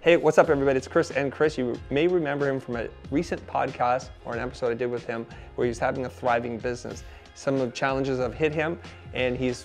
Hey, what's up everybody? It's Chris, and Chris, you may remember him from a recent podcast or an episode I did with him where he's having a thriving business. Some of the challenges have hit him and he's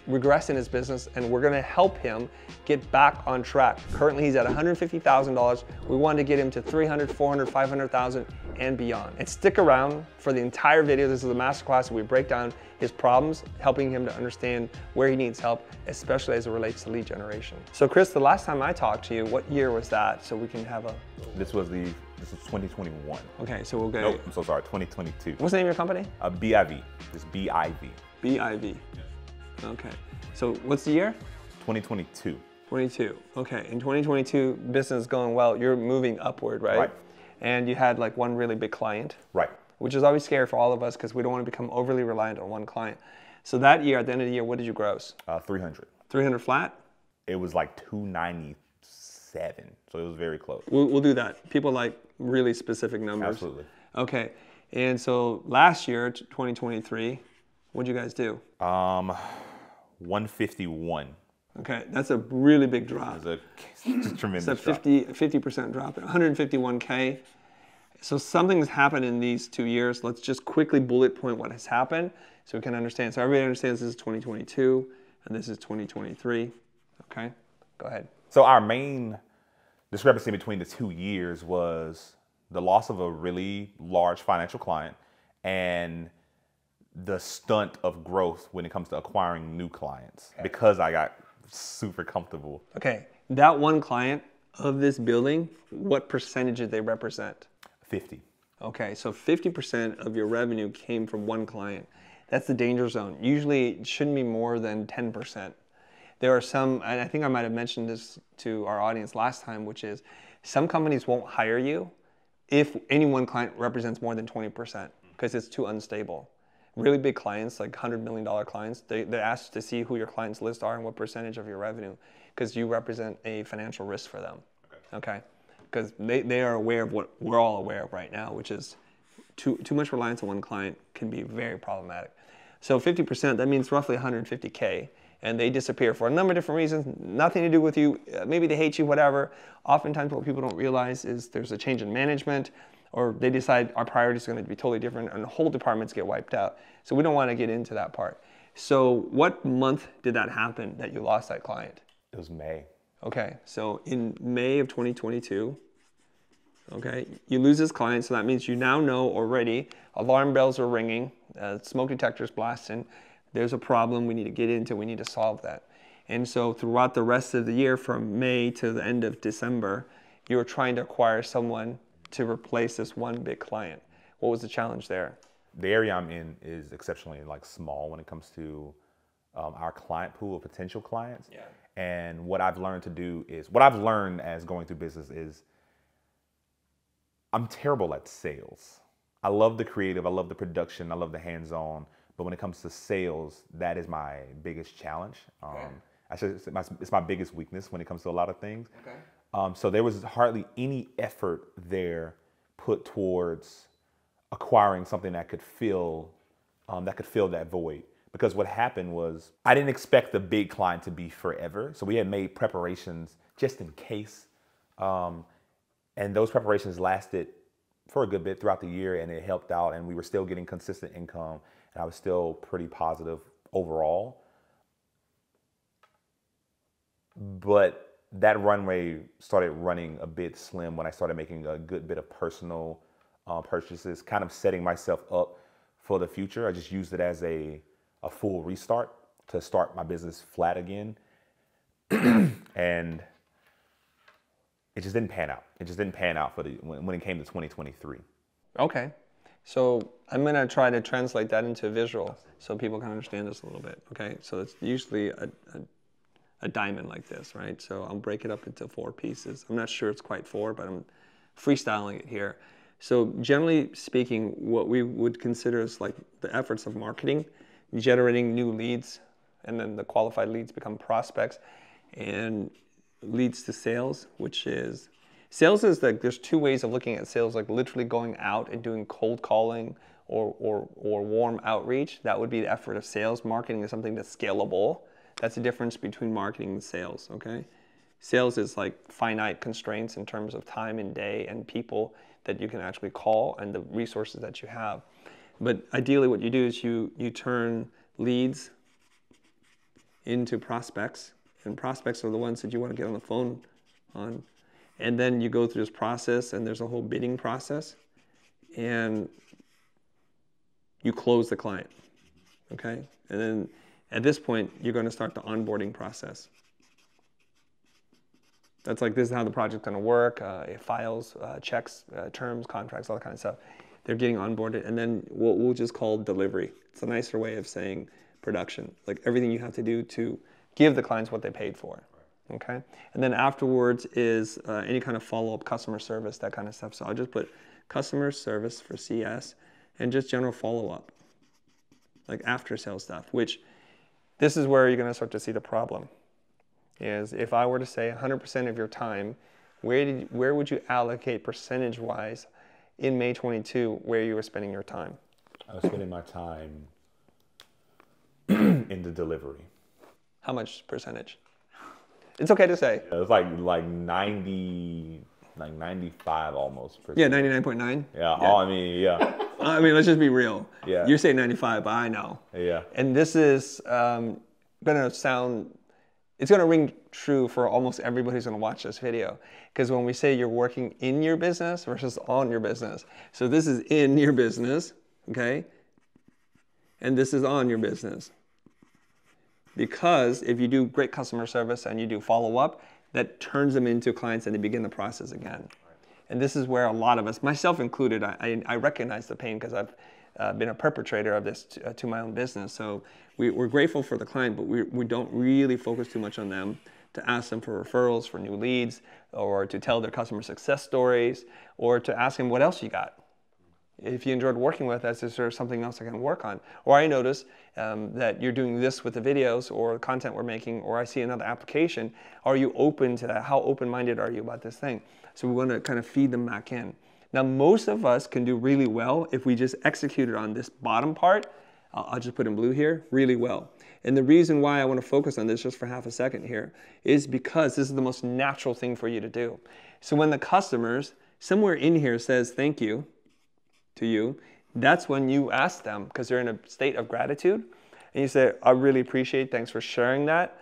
regressed in his business, and we're gonna help him get back on track. Currently he's at $150,000. We want to get him to 300, 400, 500,000 and beyond. And stick around for the entire video. This is a masterclass where we break down his problems, helping him to understand where he needs help, especially as it relates to lead generation. So Chris, the last time I talked to you, what year was that? So we can have a... This was 2021. Okay, so we'll go... Nope, I'm so sorry, 2022. What's the name of your company? BIV, it's B-I-V. BIV. Okay, so what's the year? 2022. 22, okay. In 2022, business is going well. You're moving upward, right? Right. And you had like one really big client. Right. Which is always scary for all of us because we don't want to become overly reliant on one client. So that year, at the end of the year, what did you gross? 300. 300 flat? It was like 297, so it was very close. We'll do that. People like really specific numbers. Absolutely. Okay, and so last year, 2023, what did you guys do? 151. Okay, that's a really big drop. It's a tremendous drop. It's a 50% drop, 151K. So something's happened in these 2 years. Let's just quickly bullet point what has happened so we can understand. So everybody understands this is 2022 and this is 2023. Okay, go ahead. So our main discrepancy between the 2 years was the loss of a really large financial client and the stunt of growth when it comes to acquiring new clients because I got super comfortable. Okay, that one client of this building, what percentage did they represent? 50. Okay, so 50% of your revenue came from one client. That's the danger zone. Usually it shouldn't be more than 10%. There are some, and I think I might have mentioned this to our audience last time, which is some companies won't hire you if any one client represents more than 20% because it's too unstable. Really big clients, like $100 million clients, they ask to see who your clients list are and what percentage of your revenue because you represent a financial risk for them. Okay? Because they are aware of what we're all aware of right now, which is too much reliance on one client can be very problematic. So 50%, that means roughly 150K, and they disappear for a number of different reasons, nothing to do with you, maybe they hate you, whatever. Oftentimes what people don't realize is there's a change in management, or they decide our priorities are going to be totally different, and whole departments get wiped out. So we don't want to get into that part. So what month did that happen that you lost that client? It was May. Okay, so in May of 2022, okay, you lose this client, so that means you now know already, alarm bells are ringing, smoke detectors blasting, there's a problem we need to get into, we need to solve that. And so throughout the rest of the year, from May to the end of December, you were trying to acquire someone to replace this one big client. What was the challenge there? The area I'm in is exceptionally small when it comes to our client pool of potential clients. Yeah. And what I've learned to do is, what I've learned as going through business is I'm terrible at sales. I love the creative, I love the production, I love the hands-on, but when it comes to sales, that is my biggest challenge. It's my biggest weakness when it comes to a lot of things. Okay. So there was hardly any effort there put towards acquiring something that could fill that void. Because what happened was I didn't expect the big client to be forever. So we had made preparations just in case. And those preparations lasted for a good bit throughout the year, and it helped out, and we were still getting consistent income, and I was still pretty positive overall. But that runway started running a bit slim when I started making a good bit of personal purchases, kind of setting myself up for the future. I just used it as a full restart to start my business flat again. And it just didn't pan out. It just didn't pan out when it came to 2023. Okay. So I'm going to try to translate that into visual so people can understand this a little bit. Okay. So it's usually a diamond like this, right? So I'll break it up into 4 pieces. I'm not sure it's quite 4, but I'm freestyling it here. So generally speaking, what we would consider is like the efforts of marketing, generating new leads, and then the qualified leads become prospects and leads to sales, which is, sales is like, there's 2 ways of looking at sales, like literally going out and doing cold calling or warm outreach. That would be the effort of sales. Marketing is something that's scalable. That's the difference between marketing and sales, okay? Sales is like finite constraints in terms of time and day and people that you can actually call and the resources that you have. But ideally what you do is you turn leads into prospects, and prospects are the ones that you want to get on the phone on. And then you go through this process, and there's a whole bidding process, and you close the client, okay? And then at this point, you're going to start the onboarding process. That's like, this is how the project's going to work, files, checks, terms, contracts, all that kind of stuff. They're getting onboarded, and then what we'll just call delivery. It's a nicer way of saying production, like everything you have to do to give the clients what they paid for, okay? And then afterwards is any kind of follow-up, customer service, that kind of stuff. So I'll just put customer service for CS and just general follow-up, like after-sales stuff, which this is where you're going to start to see the problem. Is if I were to say 100% of your time, where would you allocate percentage-wise in May 22 where you were spending your time? I was spending my time in the delivery. How much percentage? It's okay to say. It was like 90, like 95 almost. Yeah, 99.9. Yeah. Oh, I mean, yeah. I mean, let's just be real. Yeah. You're saying 95, but I know. Yeah. And this is going to sound, it's going to ring true for almost everybody who's going to watch this video. Because when we say you're working in your business versus on your business. So this is in your business, okay? And this is on your business. Because if you do great customer service and you do follow-up, that turns them into clients and they begin the process again. And this is where a lot of us, myself included, I recognize the pain because I've been a perpetrator of this to my own business. So we're grateful for the client, but we don't really focus too much on them to ask them for referrals, for new leads, or to tell their customer success stories, or to ask them what else you got. If you enjoyed working with us, is there something else I can work on? Or I notice that you're doing this with the videos or the content we're making, or I see another application. Are you open to that? How open-minded are you about this thing? So we want to kind of feed them back in. Now, most of us can do really well if we just execute it on this bottom part. I'll just put in blue here, really well. And the reason why I want to focus on this just for half a second here is because this is the most natural thing for you to do. So when the customers, somewhere in here says thank you to you, that's when you ask them, because they're in a state of gratitude, and you say, I really appreciate, thanks for sharing that.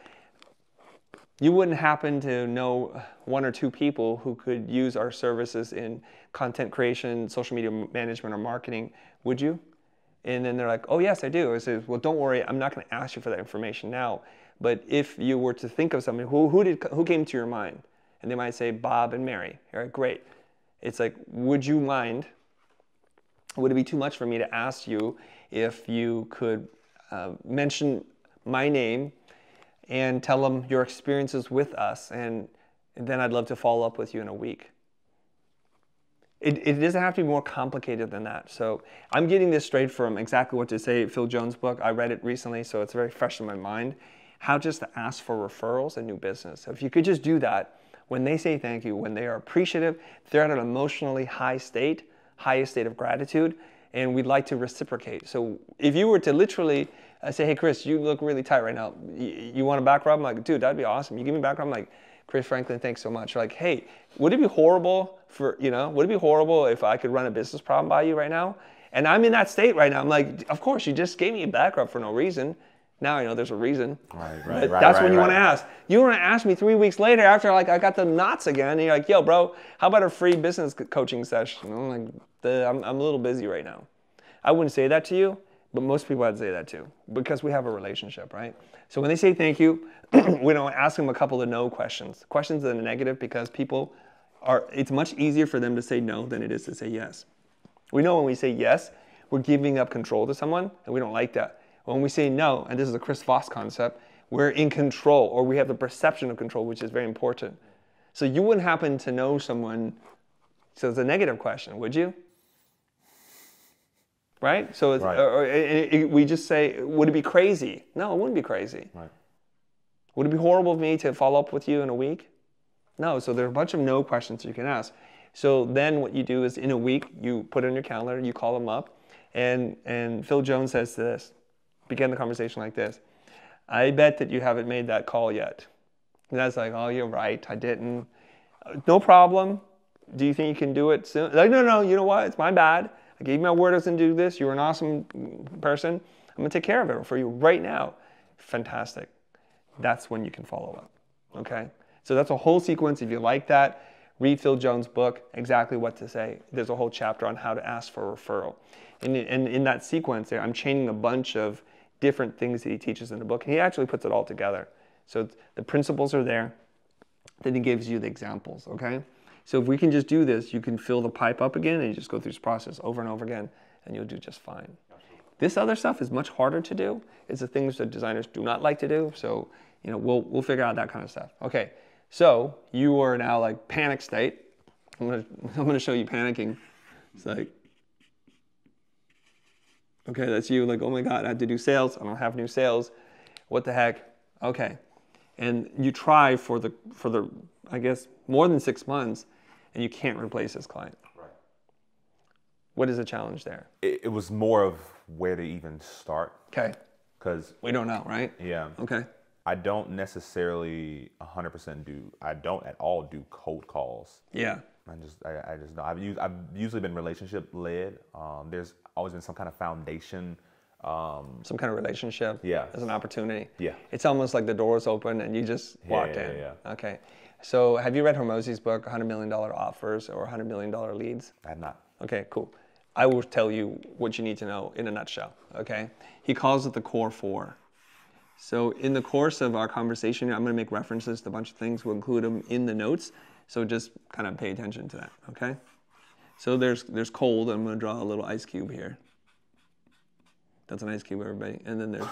You wouldn't happen to know one or two people who could use our services in content creation, social media management, or marketing, would you? And then they're like, oh yes, I do. I say, well, don't worry, I'm not going to ask you for that information now. But if you were to think of somebody, who came to your mind? And they might say Bob and Mary. All right, great. It's like, would you mind? Would it be too much for me to ask you if you could mention my name and tell them your experiences with us, and then I'd love to follow up with you in a week? It doesn't have to be more complicated than that. So I'm getting this straight from Exactly What to Say, Phil Jones' book. I read it recently, so it's very fresh in my mind. How just to ask for referrals and new business. So if you could just do that, when they say thank you, when they are appreciative, they're at an emotionally highest state of gratitude, and we'd like to reciprocate. So if you were to literally say, hey, Chris, you look really tight right now. You want a back rub? I'm like, dude, that'd be awesome. You give me a back rub? I'm like, Chris Franklin, thanks so much. Like, hey, would it be horrible if I could run a business problem by you right now? And I'm in that state right now. I'm like, of course, you just gave me a back rub for no reason. Now I know there's a reason. Right. That's when you want to ask. You want to ask me 3 weeks later after like I got the knots again, and you're like, yo, bro, how about a free business coaching session? I'm like, I'm a little busy right now. I wouldn't say that to you, but most people I'd say that to, because we have a relationship, right? So when they say thank you, we don't ask them a couple of no questions. Questions that are negative, because it's much easier for them to say no than it is to say yes. We know when we say yes, we're giving up control to someone, and we don't like that. When we say no, and this is a Chris Voss concept, we're in control, or we have the perception of control, which is very important. So you wouldn't happen to know someone, so it's a negative question, would you? Right? So we just say, would it be crazy? No, it wouldn't be crazy. Right. Would it be horrible of me to follow up with you in a week? No, so there are a bunch of no questions you can ask. So then what you do is in a week, you put it in your calendar, you call them up, and Phil Jones says this, begin the conversation like this: I bet that you haven't made that call yet. And that's like, oh, you're right, I didn't. No problem. Do you think you can do it soon? Like, no, you know what? It's my bad. I gave you my word I was going to do this. You're an awesome person. I'm going to take care of it for you right now. Fantastic. That's when you can follow up, okay? So that's a whole sequence. If you like that, read Phil Jones' book, Exactly What to Say. There's a whole chapter on how to ask for a referral. And in that sequence there, I'm chaining a bunch of different things that he teaches in the book. And he actually puts it all together. So the principles are there. Then he gives you the examples, okay? So if we can just do this, you can fill the pipe up again and you just go through this process over and over again and you'll do just fine. This other stuff is much harder to do. It's the things that designers do not like to do. So, you know, we'll figure out that kind of stuff. Okay, so you are now like panic state. I'm gonna show you panicking. It's like, okay, that's you. Like, oh my God, I have to do sales. I don't have new sales. What the heck? Okay, and you try for the I guess more than 6 months, and you can't replace this client. Right. What is the challenge there? It was more of where to even start. Okay. Because we don't know, right? Yeah. Okay. I don't necessarily 100% I don't at all do cold calls. Yeah. I just don't. I've usually been relationship led. There's always been some kind of foundation. Some kind of relationship. Yeah. As an opportunity. Yeah. It's almost like the door's open and you just walked in. Yeah. Okay. So have you read Hormozi's book, $100 Million Offers or $100 Million Leads? I have not. Okay, cool. I will tell you what you need to know in a nutshell, okay? He calls it the core four. So in the course of our conversation, I'm going to make references to a bunch of things. We'll include them in the notes. So just kind of pay attention to that, okay? So there's cold. I'm going to draw a little ice cube here. That's an ice cube, everybody. And then there's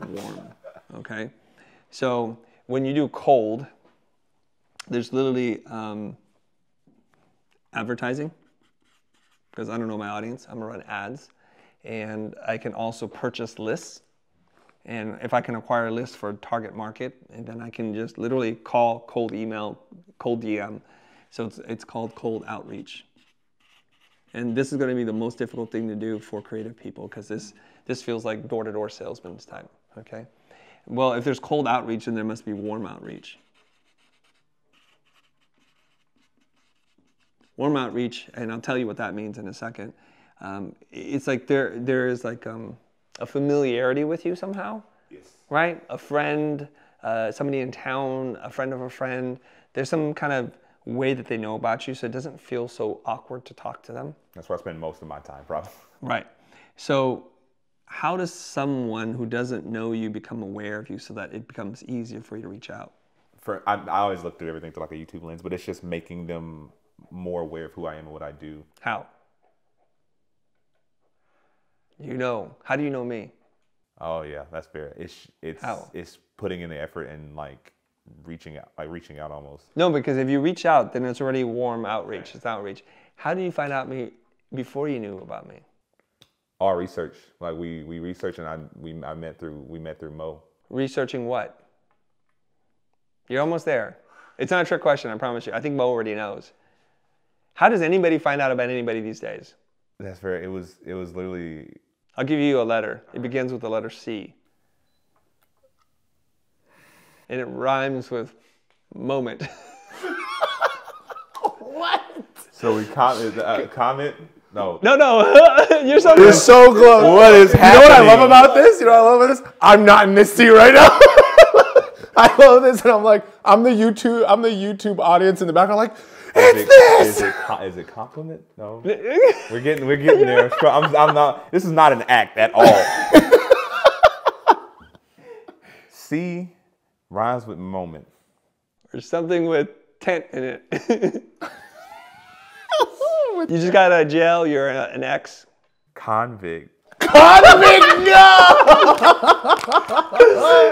warm, okay? So when you do cold, there's literally advertising, because I don't know my audience. I'm going to run ads. And I can also purchase lists. And if I can acquire a list for a target market, and then I can just literally call, cold email, cold DM. So it's called cold outreach. And this is going to be the most difficult thing to do for creative people, because this feels like door-to-door salesman's type, okay? Well, if there's cold outreach, then there must be warm outreach. Warm outreach, and I'll tell you what that means in a second. It's like there is like a familiarity with you somehow, yes. Right? A friend, somebody in town, a friend of a friend. There's some kind of way that they know about you, so it doesn't feel so awkward to talk to them. That's where I spend most of my time, probably. Right. So how does someone who doesn't know you become aware of you so that it becomes easier for you to reach out? I always look through everything through like a YouTube lens, but it's just making them more aware of who I am and what I do. How? You know. How do you know me? Oh yeah, that's fair. It's putting in the effort and like reaching out almost. No, because if you reach out, then it's already warm outreach. Right. It's outreach. How did you find out me before you knew about me? Our research. Like we researched and we met through Mo. Researching what? You're almost there. It's not a trick question, I promise you. I think Mo already knows. How does anybody find out about anybody these days? That's fair. It was literally. I'll give you a letter. It begins with the letter C. And it rhymes with moment. What? So we comment? No. No. You're so You're so close. What is happening? You know what I love about this? I'm not in this seat right now. I love this, and I'm like, I'm the YouTube audience in the back. I'm like, Is it compliment? No. We're getting there. I'm not. This is not an act at all. C rhymes with moment. Or something with tent in it. You just got out of jail. You're an ex. Convict. No!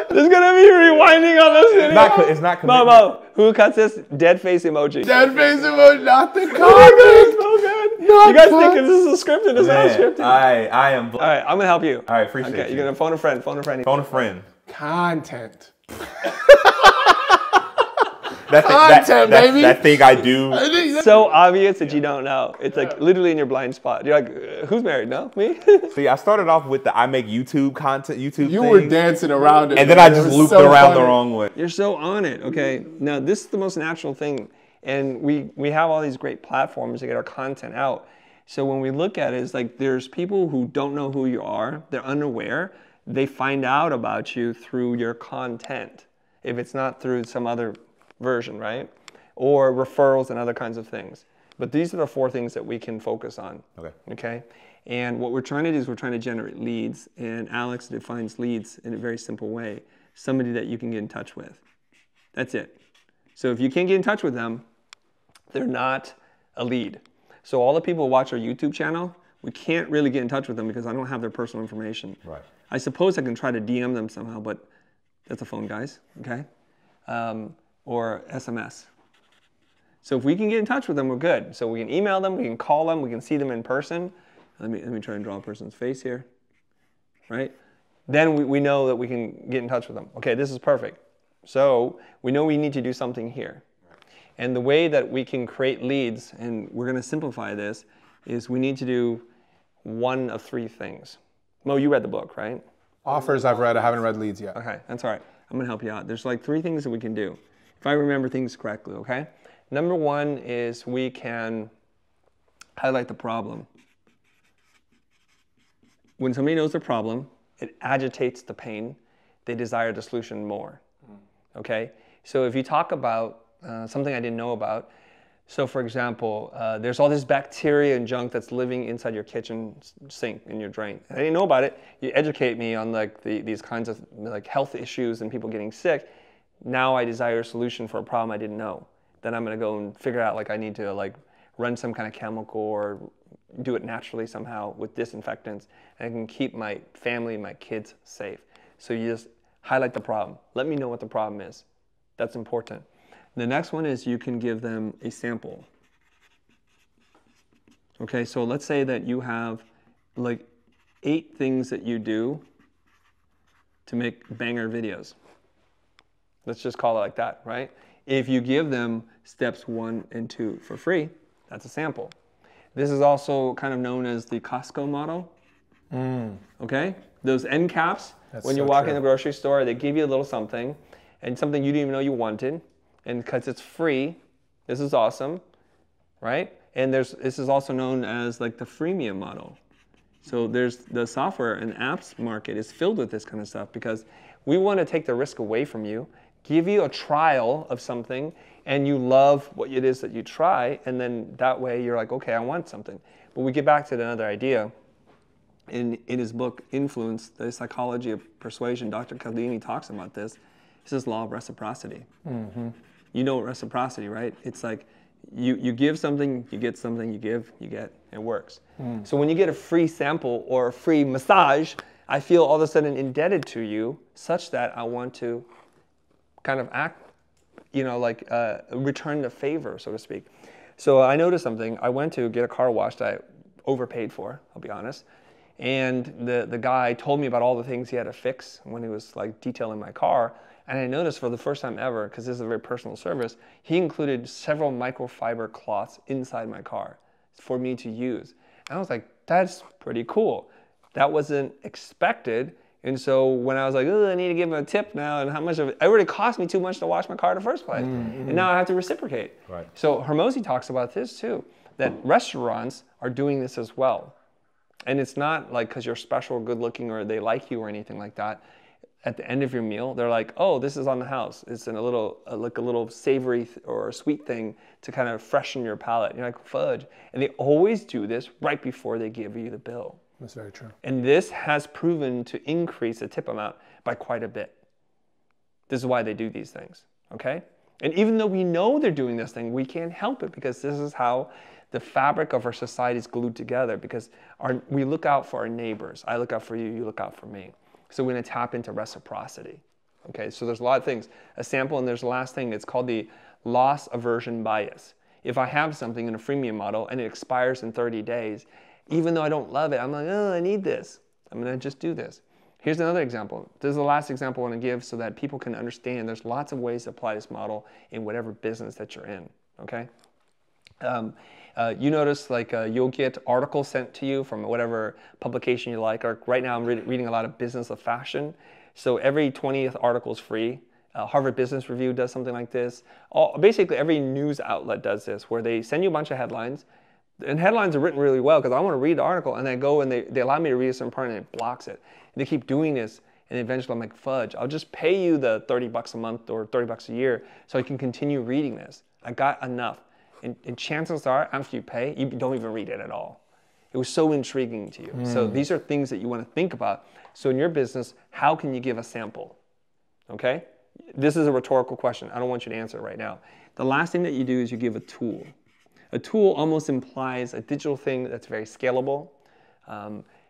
There's gonna be rewinding on this video. It's not commitment. Mo, who cuts this? Dead face emoji. Dead face emoji, not the convict. Oh my God. You guys think this is scripted? It's not scripted. I am. All right, I'm gonna help you. All right, appreciate you. Okay, you're gonna phone a friend. Phone a friend. Content. baby. That thing I do. So obvious that you don't know. It's like literally in your blind spot. You're like, who's married? No, me? See, I started off with I make YouTube content, You thing, were dancing around it. and then I just looped around the wrong way. You're so on it. Okay. Now this is the most natural thing. And we have all these great platforms to get our content out. So when we look at it, it's like there's people who don't know who you are. They're unaware. They find out about you through your content, if it's not through some other version, right? Or referrals and other kinds of things. But these are the 4 things that we can focus on. Okay? And what we're trying to do is we're trying to generate leads. And Alex defines leads in a very simple way. Somebody that you can get in touch with. That's it. So if you can't get in touch with them, they're not a lead. So all the people who watch our YouTube channel, we can't really get in touch with them because I don't have their personal information. Right. I suppose I can try to DM them somehow, but that's a phone, guys, okay? Or SMS. So if we can get in touch with them, we're good. So we can email them, we can call them, we can see them in person. Let me try and draw a person's face here, right? Then we know that we can get in touch with them. Okay, this is perfect. So we know we need to do something here. And the way that we can create leads, and we're going to simplify this, is we need to do one of 3 things. Mo, you read the book, right? Offers I've read. I haven't read leads yet. Okay, that's all right. I'm going to help you out. There's like 3 things that we can do, if I remember things correctly, okay? Number 1 is we can highlight the problem. When somebody knows the problem, it agitates the pain. They desire the solution more, okay? So if you talk about something I didn't know about. So for example, there's all this bacteria and junk that's living inside your kitchen sink in your drain. I didn't know about it. You educate me on like these kinds of like health issues and people getting sick. Now I desire a solution for a problem I didn't know. Then I'm gonna go and figure out like I need to like run some kind of chemical or do it naturally somehow with disinfectants, and I can keep my family and my kids safe. So you just highlight the problem. Let me know what the problem is. That's important. The next one is you can give them a sample. Okay, so let's say that you have like 8 things that you do to make banger videos. Let's just call it like that, right? If you give them steps 1 and 2 for free, that's a sample. This is also kind of known as the Costco model. Okay, those end caps, when you walk in the grocery store, they give you a little something, and something you didn't even know you wanted. And because it's free, this is awesome, right? And this is also known as like the freemium model. So there's the software and apps market is filled with this kind of stuff because we want to take the risk away from you, give you a trial of something, and you love what it is that you try, and then that way you're like, okay, I want something. But we get back to another idea. In his book, Influence, The Psychology of Persuasion, Dr. Cialdini talks about this. It's this law of reciprocity. You know reciprocity, right? It's like you give something, you get something, you give, you get, it works. So when you get a free sample or a free massage, I feel all of a sudden indebted to you such that I want to kind of act, you know, like return the favor, so to speak. So I noticed something. I went to get a car washed that I overpaid for, I'll be honest. And the guy told me about all the things he had to fix when he was like detailing my car. And I noticed for the first time ever, because this is a very personal service, he included several microfiber cloths inside my car for me to use. And I was like, that's pretty cool. That wasn't expected. And so when I was like, oh, I need to give him a tip now, and how much of it already cost me too much to wash my car in the first place. And now I have to reciprocate. Right. So Hormozi talks about this too, that restaurants are doing this as well. And it's not like because you're special, good looking, or they like you or anything like that. At the end of your meal, they're like, oh, this is on the house. It's in a little, like a little savory or sweet thing to kind of freshen your palate. You're like, fudge. And they always do this right before they give you the bill. That's very true. And this has proven to increase the tip amount by quite a bit. This is why they do these things, okay? And even though we know they're doing this thing, we can't help it because this is how the fabric of our society is glued together, because we look out for our neighbors. I look out for you, you look out for me. So we're going to tap into reciprocity. Okay, so there's a lot of things. A sample, and there's the last thing. It's called the loss aversion bias. If I have something in a freemium model and it expires in 30 days, even though I don't love it, I'm like, oh, I need this. I'm going to just do this. Here's another example. This is the last example I want to give so that people can understand there's lots of ways to apply this model in whatever business that you're in, okay? You notice like you'll get articles sent to you from whatever publication you like. Or right now I'm reading a lot of Business of Fashion. So every 20th article is free. Harvard Business Review does something like this. Basically every news outlet does this, where they send you a bunch of headlines. And headlines are written really well because I want to read the article, and I go and they allow me to read a certain part and it blocks it. And they keep doing this, and eventually I'm like, fudge, I'll just pay you the $30 a month or $30 a year so I can continue reading this. I got enough. And chances are, after you pay, you don't even read it at all. It was so intriguing to you. So these are things that you want to think about. So in your business, how can you give a sample? Okay? This is a rhetorical question. I don't want you to answer it right now. The last thing that you do is you give a tool. A tool almost implies a digital thing that's very scalable.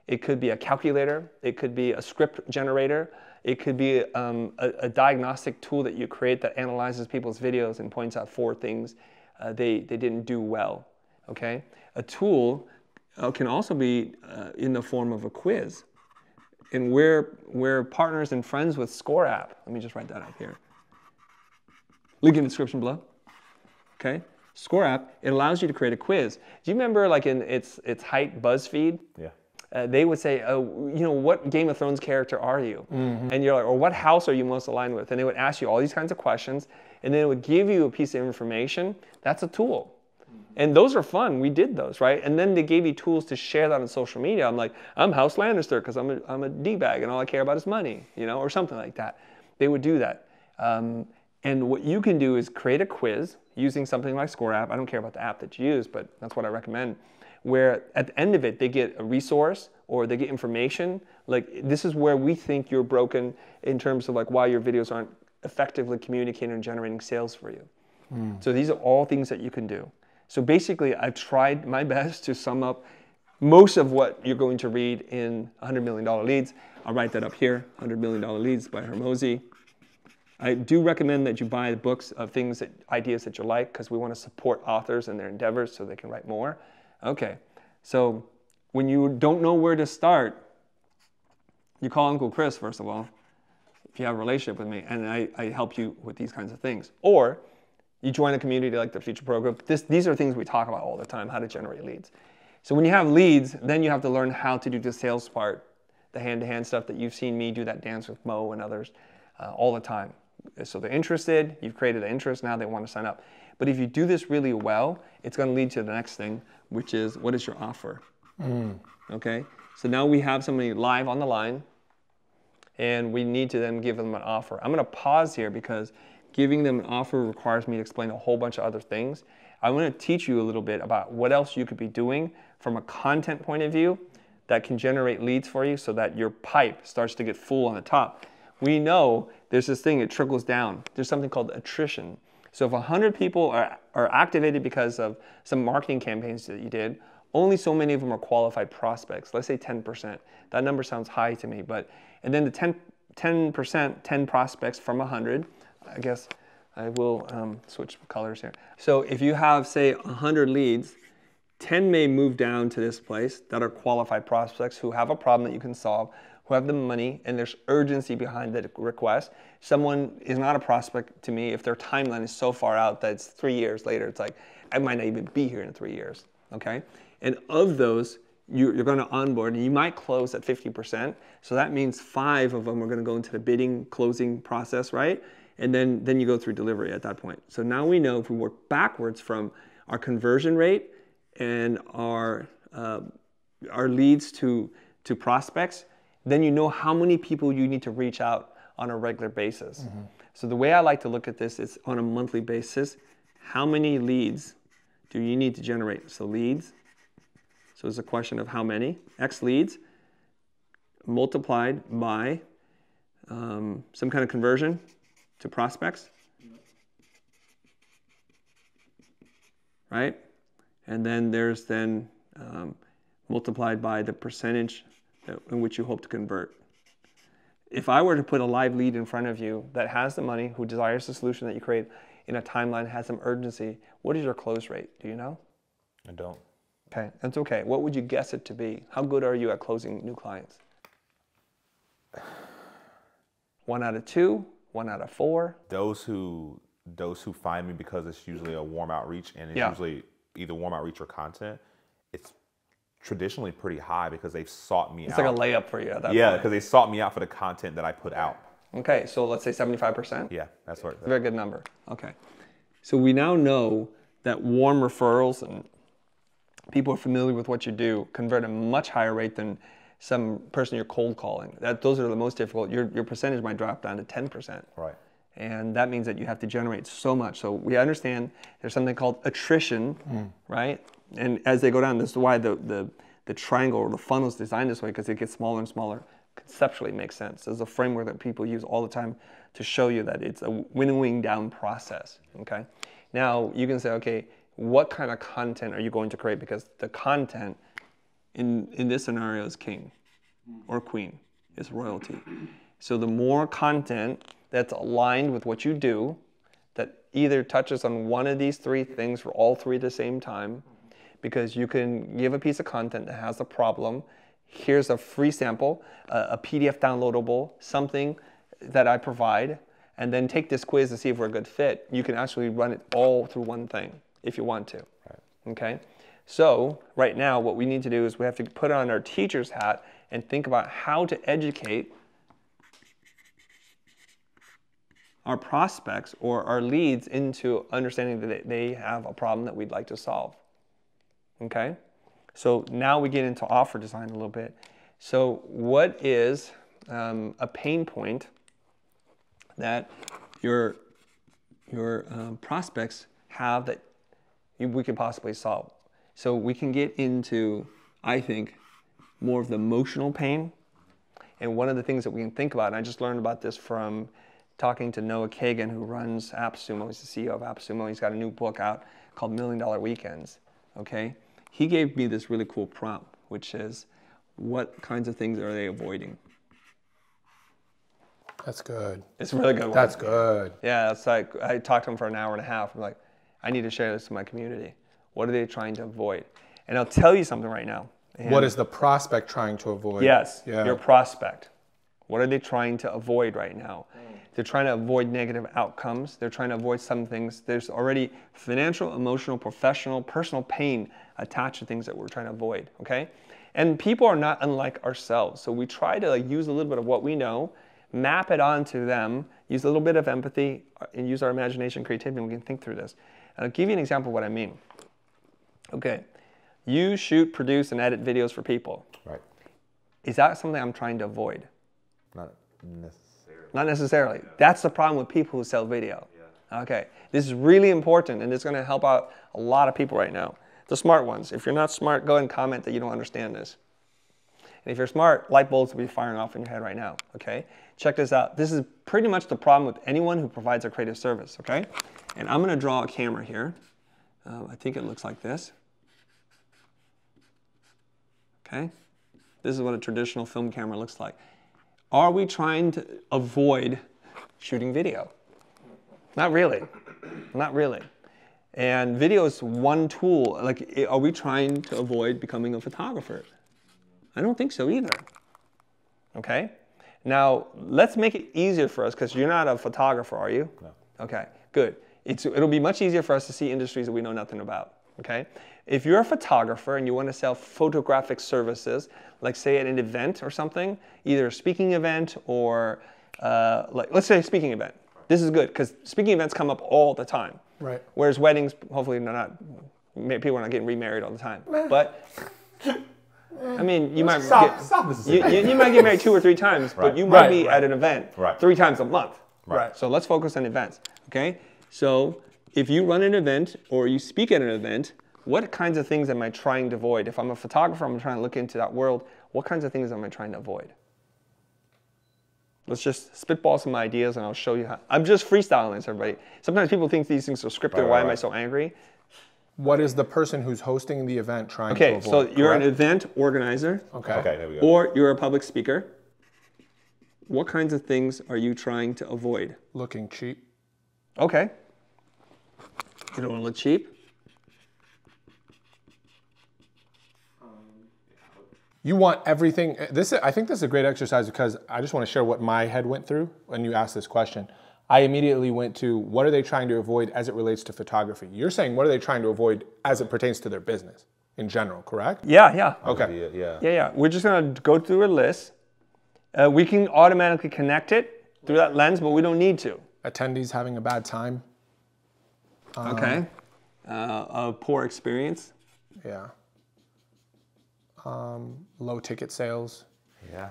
It could be a calculator. It could be a script generator. It could be a diagnostic tool that you create that analyzes people's videos and points out 4 things they didn't do well. Okay? A tool can also be in the form of a quiz. And we're partners and friends with Score app. Let me just write that up here. Link in the description below. Okay? Score app, it allows you to create a quiz. Do you remember like in its height BuzzFeed? Yeah. They would say, oh, you know, what Game of Thrones character are you? And you're like, or what house are you most aligned with? And they would ask you all these kinds of questions, and then it would give you a piece of information. That's a tool. And those are fun. We did those, right? And then they gave you tools to share that on social media. I'm like, I'm House Lannister because I'm a D-bag and all I care about is money, you know, or something like that. They would do that. And what you can do is create a quiz using something like Score app. I don't care about the app that you use, but that's what I recommend. Where at the end of it, they get a resource or they get information. Like, this is where we think you're broken in terms of like why your videos aren't effectively communicating and generating sales for you. So these are all things that you can do. So basically, I've tried my best to sum up most of what you're going to read in $100 Million Leads. I'll write that up here, $100 Million Leads by Hormozi. I do recommend that you buy books of things, ideas that you like, because we want to support authors and their endeavors so they can write more. Okay, so when you don't know where to start, you call Uncle Chris, first of all, if you have a relationship with me, and I help you with these kinds of things. Or you join a community like the Future Program. These are things we talk about all the time, how to generate leads. So when you have leads, then you have to learn how to do the sales part, the hand-to-hand stuff that you've seen me do that dance with Mo and others all the time. So they're interested, you've created an interest, now they want to sign up. But if you do this really well, it's going to lead to the next thing, which is, what is your offer? Okay, so now we have somebody live on the line, and we need to then give them an offer. I'm going to pause here because giving them an offer requires me to explain a whole bunch of other things. I want to teach you a little bit about what else you could be doing from a content point of view that can generate leads for you so that your pipe starts to get full on the top. We know there's this thing, it trickles down. There's something called attrition. So if 100 people are activated because of some marketing campaigns that you did, only so many of them are qualified prospects. Let's say 10%. That number sounds high to me, and then the 10%, 10 prospects from 100, I guess I will switch colors here. So if you have, say, 100 leads, 10 may move down to this place that are qualified prospects who have a problem that you can solve, who have the money, and there's urgency behind the request. Someone is not a prospect to me if their timeline is so far out that it's 3 years later. It's like, I might not even be here in 3 years, okay? And of those, you're going to onboard, and you might close at 50%. So that means 5 of them are going to go into the bidding, closing process, right? And then you go through delivery at that point. So now we know if we work backwards from our conversion rate and our leads to prospects, then you know how many people you need to reach out on a regular basis. So the way I like to look at this is on a monthly basis. How many leads do you need to generate? So leads, so it's a question of how many, X leads, multiplied by some kind of conversion to prospects, right? And then there's multiplied by the percentage in which you hope to convert. If I were to put a live lead in front of you that has the money, who desires the solution that you create in a timeline, has some urgency, what is your close rate? Do you know? I don't. Okay, that's okay. What would you guess it to be? How good are you at closing new clients? 1 out of 2, 1 out of 4. Those who find me because it's usually a warm outreach, and it's usually either warm outreach or content, it's traditionally pretty high because they've sought me out. It's like a layup for you at that point. Yeah, because they sought me out for the content that I put out. Okay, so let's say 75%? Yeah, that's right. Very good number. Okay. So we now know that warm referrals and people are familiar with what you do convert at a much higher rate than some person you're cold calling. Those are the most difficult. Your percentage might drop down to 10%. Right. And that means that you have to generate so much. So we understand there's something called attrition, right? And as they go down, this is why the triangle or the funnel is designed this way, because it gets smaller and smaller. Conceptually makes sense. There's a framework that people use all the time to show you that it's a winnowing down process, okay? Now, you can say, okay, what kind of content are you going to create? Because the content in this scenario is king or queen, is royalty. So the more content that's aligned with what you do, that either touches on one of these 3 things for all 3 at the same time, because you can give a piece of content that has a problem. Here's a free sample, a PDF downloadable, something that I provide, and then take this quiz to see if we're a good fit. You can actually run it all through one thing if you want to. Right. Okay? So right now what we need to do is we have to put on our teacher's hat and think about how to educate our prospects or our leads into understanding that they have a problem that we'd like to solve. Okay? So now we get into offer design a little bit. So what is a pain point that your prospects have that we can possibly solve? So we can get into, I think, more of the emotional pain. And one of the things that we can think about, and I just learned about this from talking to Noah Kagan, who runs AppSumo. He's the CEO of AppSumo. He's got a new book out called $1 Million Weekends. Okay? He gave me this really cool prompt, which is, what kinds of things are they avoiding? That's good. It's really good. That's good. Yeah, it's like, I talked to him for an hour and a half. I'm like, I need to share this with my community. What are they trying to avoid? And I'll tell you something right now. What is the prospect trying to avoid? Yes, your prospect. What are they trying to avoid right now? They're trying to avoid negative outcomes. They're trying to avoid some things. There's already financial, emotional, professional, personal pain attached to things that we're trying to avoid, okay? And people are not unlike ourselves. So we try to use a little bit of what we know, map it onto them, use a little bit of empathy, and use our imagination, creativity, and we can think through this. And I'll give you an example of what I mean. Okay, you shoot, produce, and edit videos for people. Right. Is that something I'm trying to avoid? Not necessarily. Not necessarily. That's the problem with people who sell video. Yeah. Okay, this is really important, and it's going to help out a lot of people right now. The smart ones. If you're not smart, go ahead and comment that you don't understand this. And if you're smart, light bulbs will be firing off in your head right now. Okay, check this out. This is pretty much the problem with anyone who provides a creative service. Okay, and I'm going to draw a camera here. I think it looks like this. Okay, this is what a traditional film camera looks like. Are we trying to avoid shooting video? Not really. Not really. And video is one tool. Like, are we trying to avoid becoming a photographer? I don't think so either. Okay? Now, let's make it easier for us, because you're not a photographer, are you? No. Okay, good. It'll be much easier for us to see industries that we know nothing about. Okay? If you're a photographer and you want to sell photographic services, like say at an event or something, either a speaking event or let's say a speaking event. This is good because speaking events come up all the time. Right. Whereas weddings, hopefully people are not getting remarried all the time. But I mean, you might you might get married 2 or 3 times, but you might be at an event 3 times a month. Right. So let's focus on events. Okay. So if you run an event or you speak at an event, what kinds of things am I trying to avoid? If I'm a photographer, I'm trying to look into that world. What kinds of things am I trying to avoid? Let's just spitball some ideas and I'll show you how. I'm just freestyling this, everybody. Sometimes people think these things are scripted. Why am I so angry? What is the person who's hosting the event trying to avoid? Okay, so you're an event organizer. Okay, there we go. Or you're a public speaker. What kinds of things are you trying to avoid? Looking cheap. Okay. You don't want to look cheap? You want everything. I think this is a great exercise because I just want to share what my head went through when you asked this question. I immediately went to what are they trying to avoid as it relates to photography? You're saying what are they trying to avoid as it pertains to their business in general, correct? Yeah. Okay. Yeah. We're just gonna go through a list. We can automatically connect it through that lens, but we don't need to. Attendees having a bad time. Okay. A poor experience. Yeah. Low ticket sales. Yeah.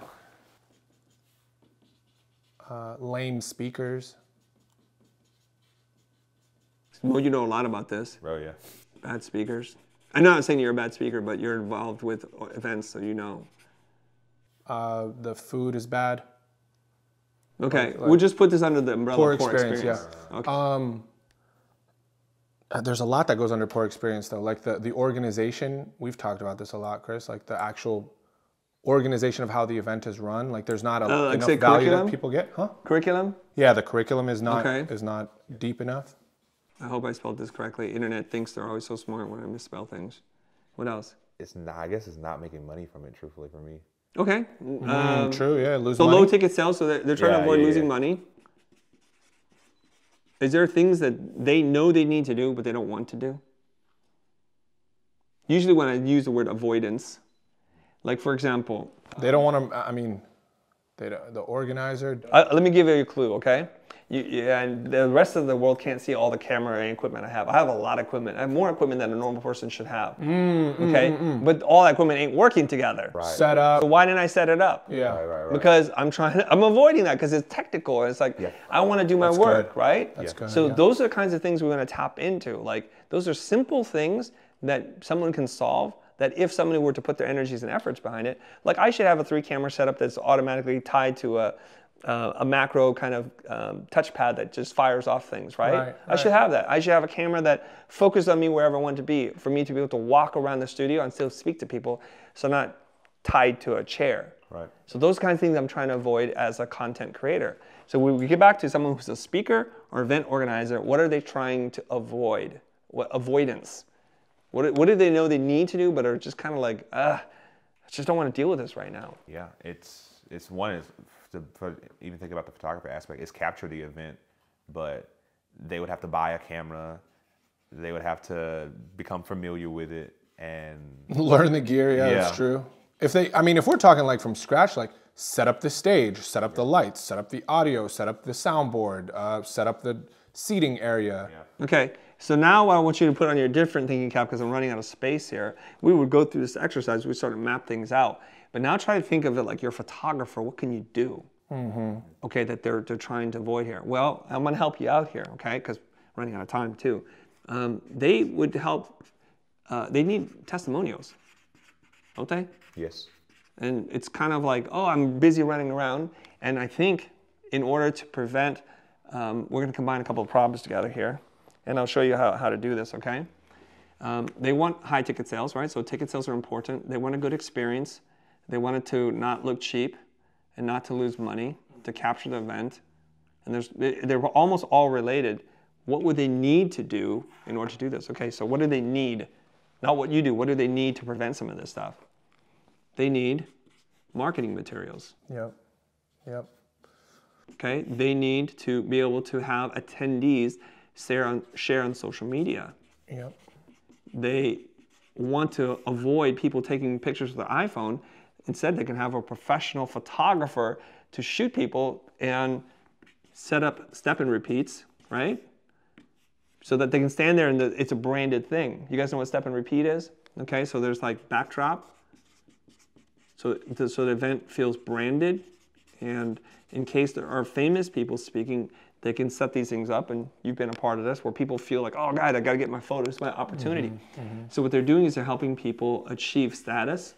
Lame speakers. Well, you know a lot about this. Oh, yeah. Bad speakers. I'm not saying you're a bad speaker, but you're involved with events, so you know. The food is bad. Okay, we'll just put this under the umbrella Poor of poor experience, experience. yeah. Okay. There's a lot that goes under poor experience though. Like the organization, we've talked about this a lot, Chris, like the actual organization of how the event is run. Like there's not enough value that people get. Huh? Curriculum? Yeah, the curriculum is not Okay. is not deep enough. I hope I spelled this correctly. Internet thinks they're always so smart when I misspell things. What else? It's not, I guess it's not making money from it, truthfully, for me. Okay. True, yeah, lose So money. low ticket sales, so they're trying to avoid losing yeah. money. Is there things that they know they need to do, but they don't want to do? Usually when I use the word avoidance, like for example. They don't want to, I mean, the organizer. Let me give you a clue, okay? And the rest of the world can't see all the camera and equipment I have. I have a lot of equipment. I have more equipment than a normal person should have, okay? But all that equipment ain't working together. Right. Set up. So why didn't I set it up? Yeah. Right. Because I'm avoiding that because it's technical. And it's like, I want to do my work, right? That's good. So those are the kinds of things we're going to tap into. Like those are simple things that someone can solve that if somebody were to put their energies and efforts behind it, like I should have a 3-camera setup that's automatically tied to a macro kind of touchpad that just fires off things, right? I should have that. I should have a camera that focuses on me wherever I want to be, for me to be able to walk around the studio and still speak to people, so I'm not tied to a chair. Right. So those kinds of things I'm trying to avoid as a content creator. So when we get back to someone who's a speaker or event organizer, what are they trying to avoid? What avoidance? What do they know they need to do, but are just kind of like, I just don't want to deal with this right now. Yeah, it's one is for even think about the photographer aspect, is capture the event, but they would have to buy a camera, they would have to become familiar with it and learn the gear. Yeah, that's true. If we're talking like from scratch, like set up the stage, set up the lights, set up the audio, set up the soundboard, set up the seating area. Yeah. Okay. So now what I want you to put on your different thinking cap, because I'm running out of space here, we would go through this exercise, we sort of map things out. But now try to think of it like you're a photographer, what can you do? Okay, that they're trying to avoid here. Well, I'm gonna help you out here, okay? Because running out of time too. They would help, they need testimonials, don't they? Yes. And it's kind of like, oh, I'm busy running around. And I think in order to prevent, we're gonna combine a couple of problems together here. And I'll show you how to do this, okay? They want high ticket sales, right? So ticket sales are important. They want a good experience. They want it to not look cheap and not to lose money, to capture the event. And they're almost all related. What would they need to do in order to do this? Okay, so what do they need? Not what you do. What do they need to prevent some of this stuff? They need marketing materials. Yep. Okay, they need to be able to have attendees share on social media. Yep. They want to avoid people taking pictures with their iPhone. Instead, they can have a professional photographer to shoot people and set up step and repeats, right? So that they can stand there and it's a branded thing. You guys know what step and repeat is? Okay, so there's like backdrop. So the event feels branded, and in case there are famous people speaking, they can set these things up, and you've been a part of this, where people feel like, oh God, I gotta get my photo, it's my opportunity. So what they're doing is they're helping people achieve status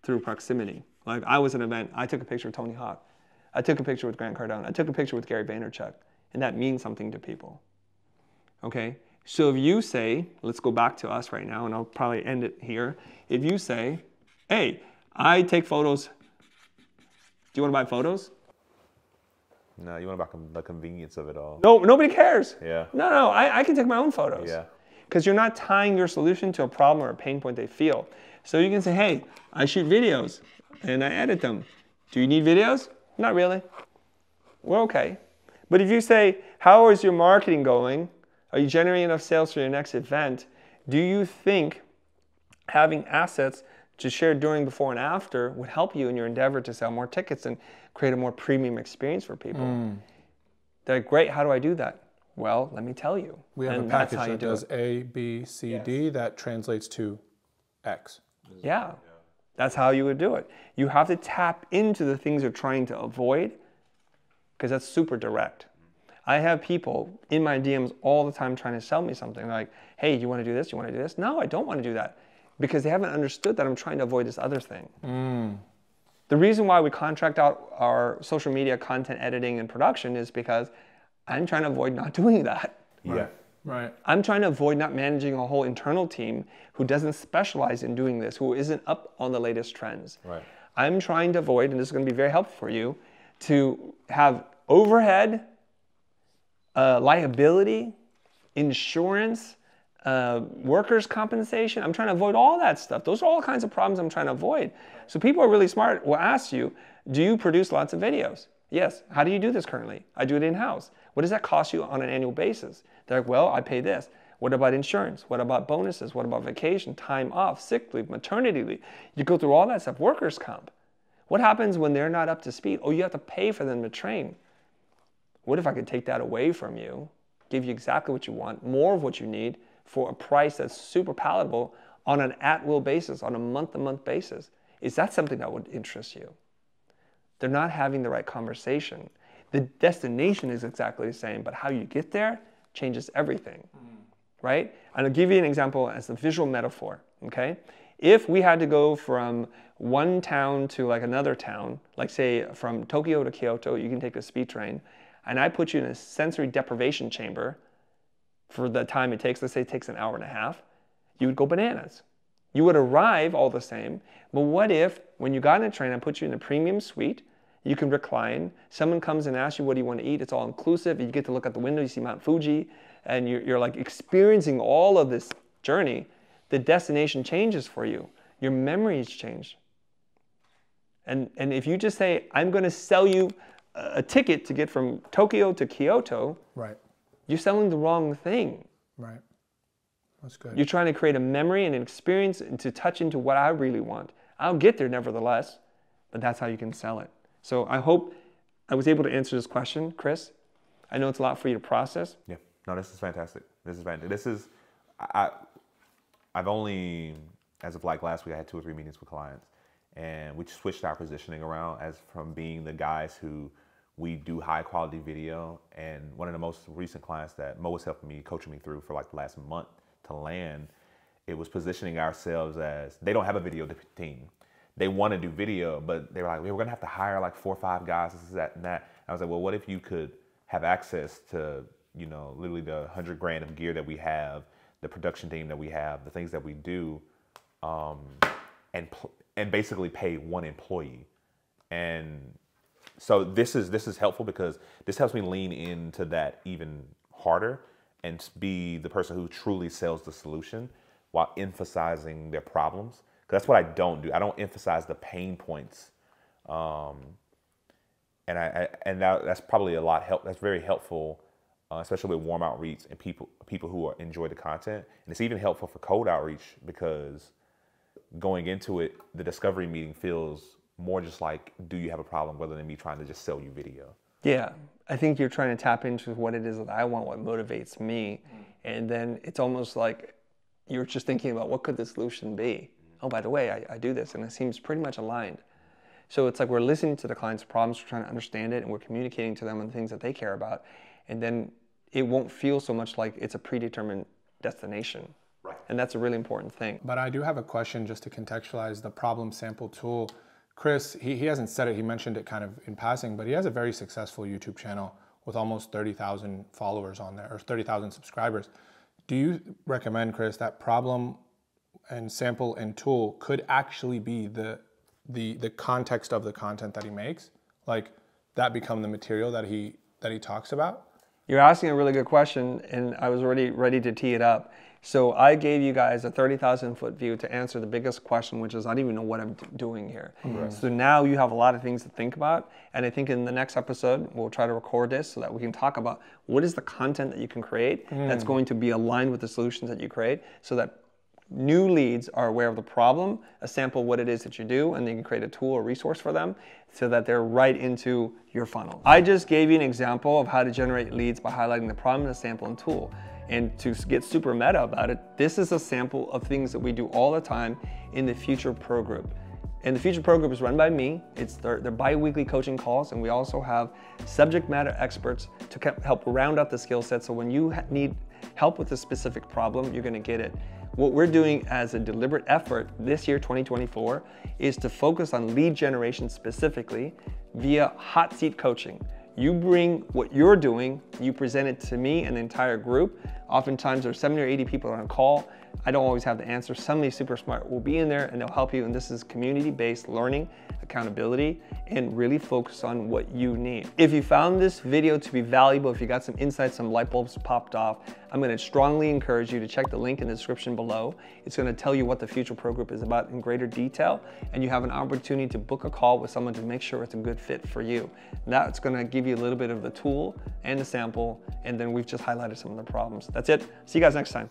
through proximity. Like I was at an event, I took a picture of Tony Hawk. I took a picture with Grant Cardone. I took a picture with Gary Vaynerchuk, and that means something to people. Okay, so if you say, let's go back to us right now, and I'll probably end it here. If you say, hey, I take photos, do you wanna buy photos? No, you want about the convenience of it all. No, nobody cares. Yeah. No, I can take my own photos. Yeah. Because you're not tying your solution to a problem or a pain point they feel. So you can say, hey, I shoot videos and I edit them. Do you need videos? Not really. We're okay. But if you say, how is your marketing going? Are you generating enough sales for your next event? Do you think having assets to share during, before, and after would help you in your endeavor to sell more tickets and create a more premium experience for people? They're like, great, how do I do that? Well, let me tell you. We have a package that does A, B, C, D that translates to X. Yeah, that's how you would do it. You have to tap into the things you're trying to avoid, because that's super direct. I have people in my DMs all the time trying to sell me something. They're like, hey, you want to do this? You want to do this? No, I don't want to do that, because they haven't understood that I'm trying to avoid this other thing. The reason why we contract out our social media content editing and production is because I'm trying to avoid not doing that. Yeah. Right. I'm trying to avoid not managing a whole internal team who doesn't specialize in doing this, who isn't up on the latest trends. Right. I'm trying to avoid, and this is going to be very helpful for you, to have overhead, liability, insurance, workers' compensation. I'm trying to avoid all that stuff. Those are all kinds of problems I'm trying to avoid. So people are really smart will ask you, do you produce lots of videos? Yes. How do you do this currently? I do it in-house. What does that cost you on an annual basis? They're like, well, I pay this. What about insurance? What about bonuses? What about vacation, time off, sick leave, maternity leave? You go through all that stuff. Workers' comp. What happens when they're not up to speed? Oh, you have to pay for them to train. What if I could take that away from you, give you exactly what you want, more of what you need, for a price that's super palatable on an at-will basis, on a month-to-month basis? Is that something that would interest you? They're not having the right conversation. The destination is exactly the same, but how you get there changes everything, right? And I'll give you an example as a visual metaphor, okay? If we had to go from one town to like another town, like say from Tokyo to Kyoto, you can take a speed train, and I put you in a sensory deprivation chamber for the time it takes, let's say it takes an hour and a half, you would go bananas. You would arrive all the same, but what if when you got in a train, I put you in a premium suite, you can recline, someone comes and asks you what do you want to eat, it's all inclusive, you get to look out the window, you see Mount Fuji, and you're like experiencing all of this journey, the destination changes for you, your memories change. And if you just say, I'm going to sell you a ticket to get from Tokyo to Kyoto, Right. you're selling the wrong thing. Right. That's good. You're trying to create a memory and an experience and to touch into what I really want. I'll get there nevertheless, but that's how you can sell it. So I hope I was able to answer this question, Chris. I know it's a lot for you to process. Yeah. No, this is fantastic. This is fantastic. I've only, as of like last week, I had 2 or 3 meetings with clients, and we switched our positioning around as from being the guys who we do high quality video. And one of the most recent clients that Mo was helping me, coaching me through for like the last month to land, it was positioning ourselves as, they don't have a video team. They want to do video, but they were like, we're going to have to hire like 4 or 5 guys, this, that, and that. I was like, well, what if you could have access to, you know, literally the $100 grand of gear that we have, the production team that we have, the things that we do, and basically pay 1 employee. And so this is helpful because this helps me lean into that even harder and be the person who truly sells the solution while emphasizing their problems. Because that's what I don't do. I don't emphasize the pain points, and that's probably that's very helpful, especially with warm outreach and people who enjoy the content. And it's even helpful for cold outreach because going into it, the discovery meeting feels more just like, do you have a problem, rather than me trying to just sell you video. Yeah, I think you're trying to tap into what it is that I want, what motivates me, and then it's almost like you're just thinking about what could the solution be. Oh, by the way, I do this, and it seems pretty much aligned. So it's like we're listening to the client's problems, we're trying to understand it, and we're communicating to them on the things that they care about, and then it won't feel so much like it's a predetermined destination. Right. And that's a really important thing. But I do have a question just to contextualize the problem sample tool. Chris, he hasn't said it, he mentioned it kind of in passing, but he has a very successful YouTube channel with almost 30,000 followers on there, or 30,000 subscribers. Do you recommend, Chris, that problem and sample and tool could actually be the context of the content that he makes? Like that become the material that he talks about? You're asking a really good question, and I was already ready to tee it up. So I gave you guys a 30,000 foot view to answer the biggest question, which is I don't even know what I'm doing here. Right. So now you have a lot of things to think about. And I think in the next episode, we'll try to record this so that we can talk about what is the content that you can create that's going to be aligned with the solutions that you create, so that new leads are aware of the problem, a sample of what it is that you do, and then you can create a tool or resource for them so that they're right into your funnel. I just gave you an example of how to generate leads by highlighting the problem, the sample, and tool. And to get super meta about it, this is a sample of things that we do all the time in the Futur Pro Group. And the Futur Pro Group is run by me. It's their bi-weekly coaching calls, and we also have subject matter experts to help round out the skill set. So when you need help with a specific problem, you're gonna get it. What we're doing as a deliberate effort this year, 2024, is to focus on lead generation specifically via hot seat coaching. You bring what you're doing, you present it to me and the entire group. Oftentimes there's 70 or 80 people on a call. I don't always have the answer. Somebody super smart will be in there and they'll help you. And this is community-based learning, accountability, and really focus on what you need. If you found this video to be valuable, if you got some insights, some light bulbs popped off, I'm gonna strongly encourage you to check the link in the description below. It's gonna tell you what the Futur Pro Group is about in greater detail, and you have an opportunity to book a call with someone to make sure it's a good fit for you. That's gonna give you a little bit of the tool and the sample, and then we've just highlighted some of the problems. That's it. See you guys next time.